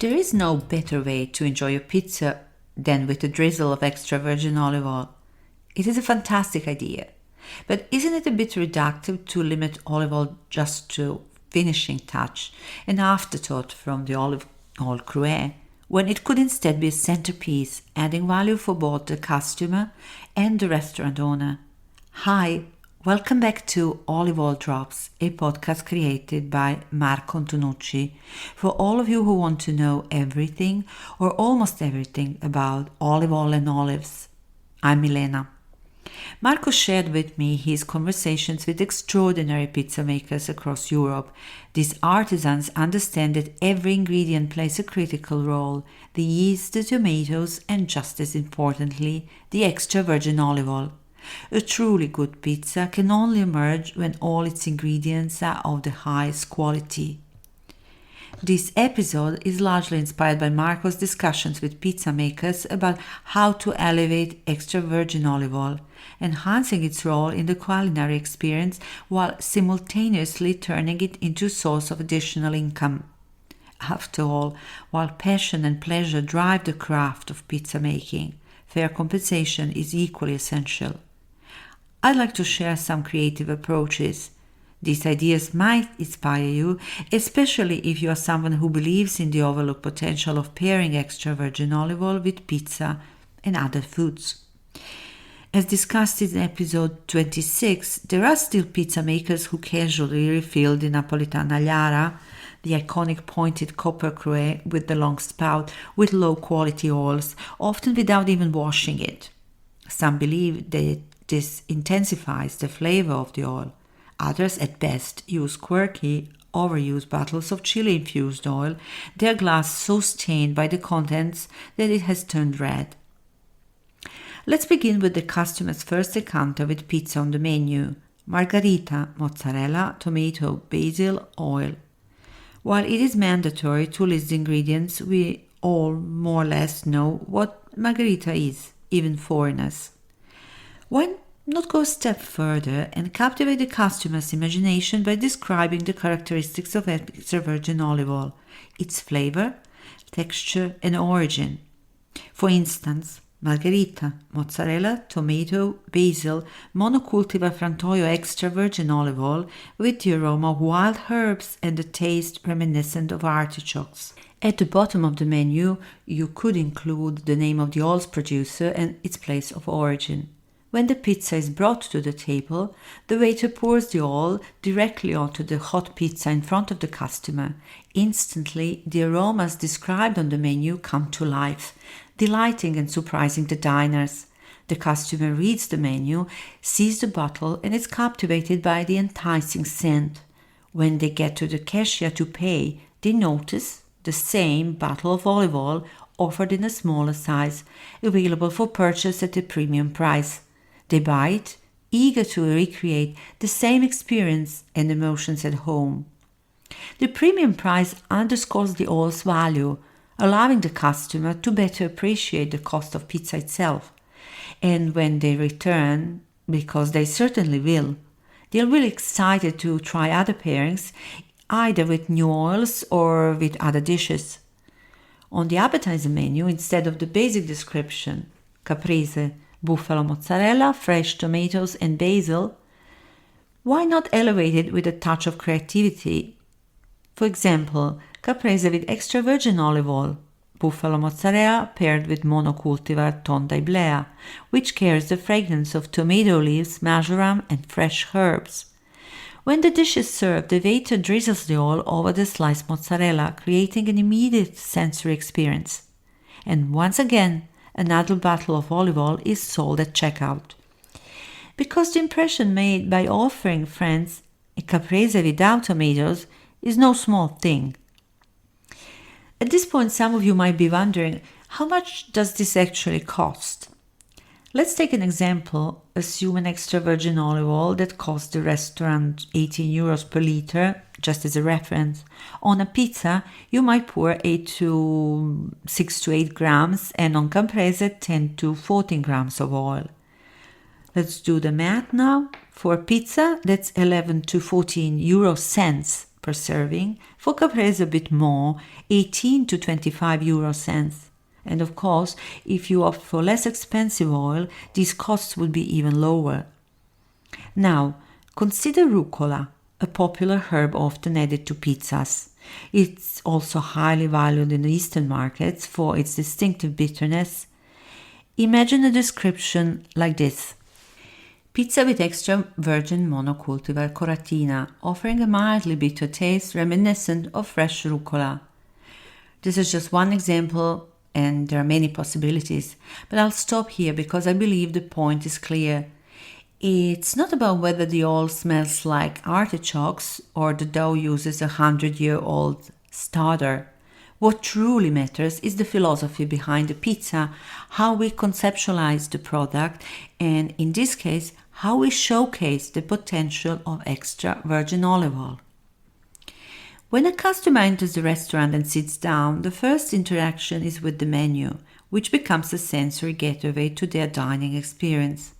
There is no better way to enjoy your pizza than with a drizzle of extra virgin olive oil. It is a fantastic idea. But isn't it a bit reductive to limit olive oil just to finishing touch, an afterthought from the olive oil cruet, when it could instead be a centerpiece, adding value for both the customer and the restaurant owner? Hi, welcome back to Olive Oil Drops, a podcast created by Marco Antonucci for all of you who want to know everything or almost everything about olive oil and olives. I'm Milena. Marco shared with me his conversations with extraordinary pizza makers across Europe. These artisans understand that every ingredient plays a critical role: the yeast, the tomatoes, and just as importantly, the extra virgin olive oil. A truly good pizza can only emerge when all its ingredients are of the highest quality. This episode is largely inspired by Marco's discussions with pizza makers about how to elevate extra virgin olive oil, enhancing its role in the culinary experience while simultaneously turning it into a source of additional income. After all, while passion and pleasure drive the craft of pizza making, fair compensation is equally essential. I'd like to share some creative approaches. These ideas might inspire you, especially if you are someone who believes in the overlooked potential of pairing extra virgin olive oil with pizza and other foods. As discussed in episode 26, there are still pizza makers who casually refill the Napolitana Agliara, the iconic pointed copper cruet with the long spout, with low-quality oils, often without even washing it. Some believe that this intensifies the flavor of the oil. Others, at best, use quirky, overused bottles of chili-infused oil, their glass so stained by the contents that it has turned red. Let's begin with the customer's first encounter with pizza on the menu: margherita, mozzarella, tomato, basil, oil. While it is mandatory to list the ingredients, we all more or less know what margherita is, even foreigners. Why not go a step further and captivate the customer's imagination by describing the characteristics of extra virgin olive oil, its flavor, texture, and origin? For instance, margherita, mozzarella, tomato, basil, monocultivar frantoio extra virgin olive oil with the aroma of wild herbs and the taste reminiscent of artichokes. At the bottom of the menu, you could include the name of the oil's producer and its place of origin. When the pizza is brought to the table, the waiter pours the oil directly onto the hot pizza in front of the customer. Instantly, the aromas described on the menu come to life, delighting and surprising the diners. The customer reads the menu, sees the bottle, and is captivated by the enticing scent. When they get to the cashier to pay, they notice the same bottle of olive oil offered in a smaller size, available for purchase at a premium price. They buy it, eager to recreate the same experience and emotions at home. The premium price underscores the oil's value, allowing the customer to better appreciate the cost of pizza itself. And when they return, because they certainly will, they're really excited to try other pairings, either with new oils or with other dishes. On the appetizer menu, instead of the basic description, caprese, buffalo mozzarella, fresh tomatoes, and basil, why not elevate it with a touch of creativity? For example, caprese with extra virgin olive oil, buffalo mozzarella paired with monocultivar tonda iblea, which carries the fragrance of tomato leaves, marjoram, and fresh herbs. When the dish is served, the waiter drizzles the oil over the sliced mozzarella, creating an immediate sensory experience. And once again, another bottle of olive oil is sold at checkout. Because the impression made by offering friends a caprese without tomatoes is no small thing. At this point, some of you might be wondering, how much does this actually cost? Let's take an example. Assume an extra virgin olive oil that costs the restaurant 18 euros per liter, just as a reference. On a pizza, you might pour 6 to 8 grams, and on caprese 10 to 14 grams of oil. Let's do the math now. For pizza, that's 11 to 14 euro cents per serving. For caprese a bit more, 18 to 25 euro cents. And of course, if you opt for less expensive oil, these costs would be even lower. Now, consider rucola, a popular herb often added to pizzas. It's also highly valued in the Eastern markets for its distinctive bitterness. Imagine a description like this. Pizza with extra virgin monocultivar Coratina, offering a mildly bitter taste reminiscent of fresh rucola. This is just one example, and there are many possibilities, but I'll stop here because I believe the point is clear. It's not about whether the oil smells like artichokes or the dough uses a 100-year-old starter. What truly matters is the philosophy behind the pizza, how we conceptualize the product, and in this case, how we showcase the potential of extra virgin olive oil. When a customer enters the restaurant and sits down, the first interaction is with the menu, which becomes a sensory gateway to their dining experience.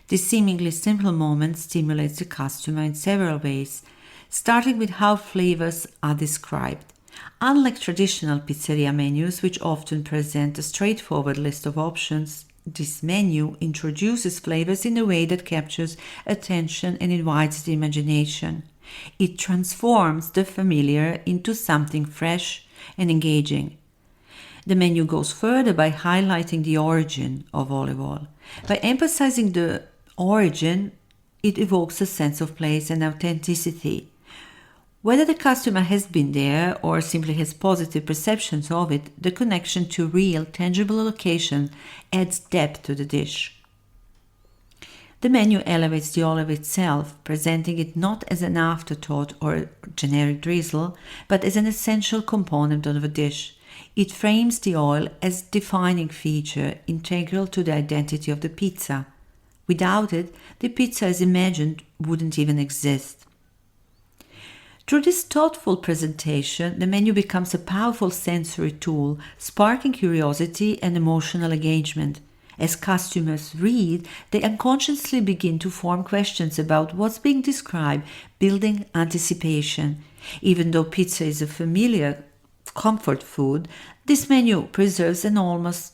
This seemingly simple moment stimulates the customer in several ways, starting with how flavors are described. Unlike traditional pizzeria menus, which often present a straightforward list of options, this menu introduces flavors in a way that captures attention and invites the imagination. It transforms the familiar into something fresh and engaging. The menu goes further by highlighting the origin of olive oil. By emphasizing the origin, it evokes a sense of place and authenticity. Whether the customer has been there or simply has positive perceptions of it, the connection to real, tangible location adds depth to the dish. The menu elevates the olive itself, presenting it not as an afterthought or generic drizzle, but as an essential component of a dish. It frames the oil as a defining feature, integral to the identity of the pizza. Without it, the pizza as imagined wouldn't even exist. Through this thoughtful presentation, the menu becomes a powerful sensory tool, sparking curiosity and emotional engagement. As customers read, they unconsciously begin to form questions about what's being described, building anticipation. Even though pizza is a familiar comfort food, this menu preserves an almost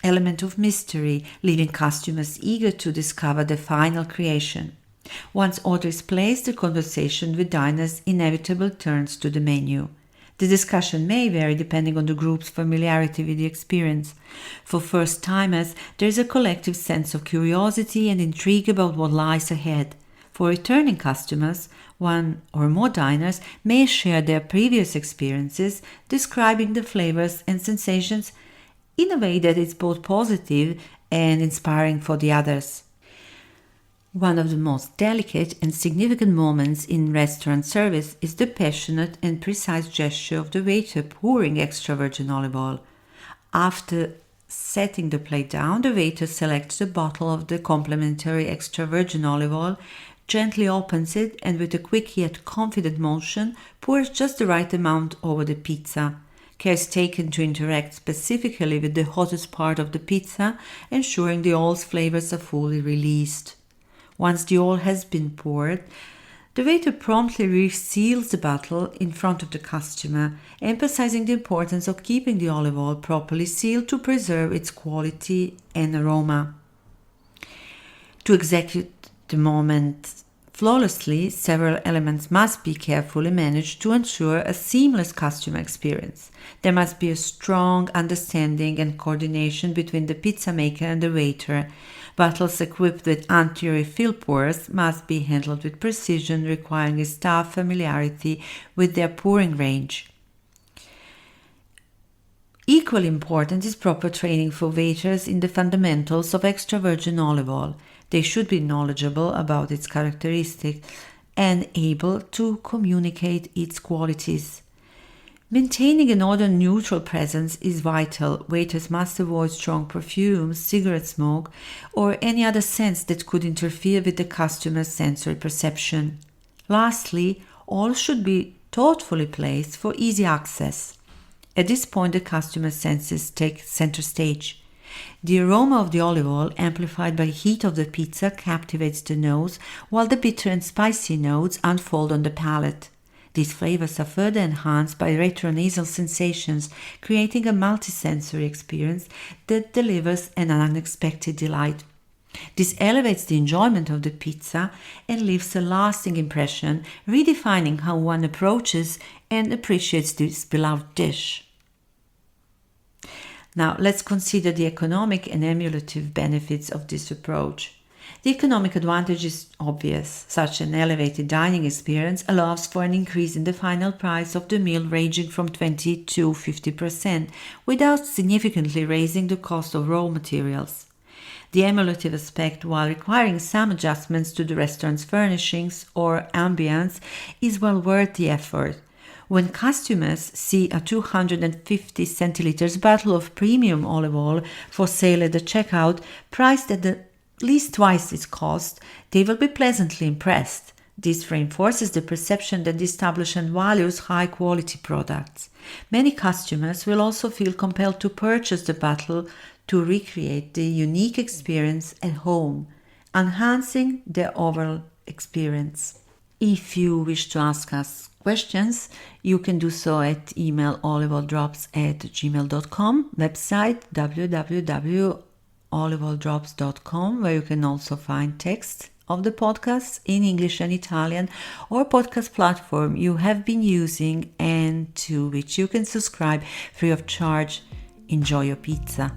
element of mystery, leaving customers eager to discover the final creation. Once order is placed, the conversation with diners inevitably turns to the menu. The discussion may vary depending on the group's familiarity with the experience. For first-timers, there is a collective sense of curiosity and intrigue about what lies ahead. For returning customers, one or more diners may share their previous experiences, describing the flavors and sensations in a way that is both positive and inspiring for the others. One of the most delicate and significant moments in restaurant service is the passionate and precise gesture of the waiter pouring extra virgin olive oil. After setting the plate down, the waiter selects a bottle of the complimentary extra virgin olive oil, gently opens it, and with a quick yet confident motion, pours just the right amount over the pizza. Care is taken to interact specifically with the hottest part of the pizza, ensuring the oil's flavors are fully released. Once the oil has been poured, the waiter promptly reseals the bottle in front of the customer, emphasizing the importance of keeping the olive oil properly sealed to preserve its quality and aroma. To execute the moment flawlessly, several elements must be carefully managed to ensure a seamless customer experience. There must be a strong understanding and coordination between the pizza maker and the waiter. Bottles equipped with anti-refill pours must be handled with precision, requiring staff familiarity with their pouring range. Equally important is proper training for waiters in the fundamentals of extra virgin olive oil. They should be knowledgeable about its characteristics and able to communicate its qualities. Maintaining an odor-neutral presence is vital. Waiters must avoid strong perfumes, cigarette smoke, or any other scents that could interfere with the customer's sensory perception. Lastly, all should be thoughtfully placed for easy access. At this point, the customer's senses take center stage. The aroma of the olive oil, amplified by heat of the pizza, captivates the nose, while the bitter and spicy notes unfold on the palate. These flavors are further enhanced by retronasal sensations, creating a multisensory experience that delivers an unexpected delight. This elevates the enjoyment of the pizza and leaves a lasting impression, redefining how one approaches and appreciates this beloved dish. Now, let's consider the economic and emulative benefits of this approach. The economic advantage is obvious. Such an elevated dining experience allows for an increase in the final price of the meal ranging from 20 to 50% without significantly raising the cost of raw materials. The emulative aspect, while requiring some adjustments to the restaurant's furnishings or ambience, is well worth the effort. When customers see a 250 centiliters bottle of premium olive oil for sale at the checkout, priced at least twice its cost, they will be pleasantly impressed. This reinforces the perception that the establishment values high-quality products. Many customers will also feel compelled to purchase the bottle to recreate the unique experience at home, enhancing their overall experience. If you wish to ask us questions, you can do so at email oliveoildrops@gmail.com, website www.oliveoildrops.com, where you can also find text of the podcasts in English and Italian, or podcast platform you have been using and to which you can subscribe free of charge. Enjoy your pizza.